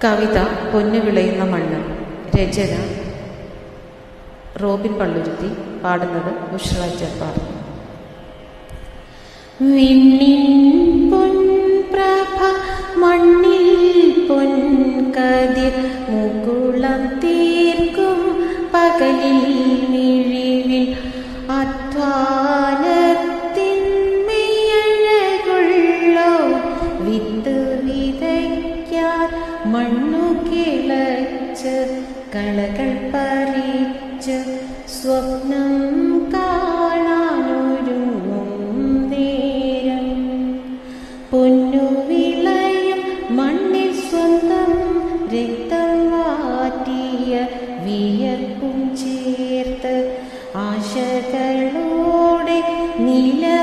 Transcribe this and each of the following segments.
കവിത പൊന്നു വിളയുന്ന മണ്ണ്. രചന റോബിൻ പള്ളുരുത്തി. പാടുന്നത് ഉഷ്ര ജബ്ബാർ. വിണ്ണിൻ പൊൻപ്രഭ മണ്ണിൽ പൊൻകതിർ മുകുളം തീർക്കും പകലിൽ മിഴിവിൽ അധ്വാനത്തിൻ മെയ്യഴകുള്ളോ വിത്ത് വിതയ്ക്കാൻ മണ്ണു കിളച്ച് കളകൾ പറിച്ച് സ്വപ്നം കാണാനൊരുങ്ങും നേരം പൊന്നു വിളയും മണ്ണിൽ സ്വന്തം രക്തം വാറ്റിയ വിയർപ്പും ചേർത്ത് ആശകളോടെ നിലമുഴുതുമ്പോഴും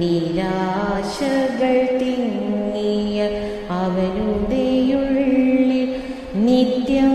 നിരാശകൾ തിങ്ങിയ അവനുടെയുള്ളിൽ നിത്യം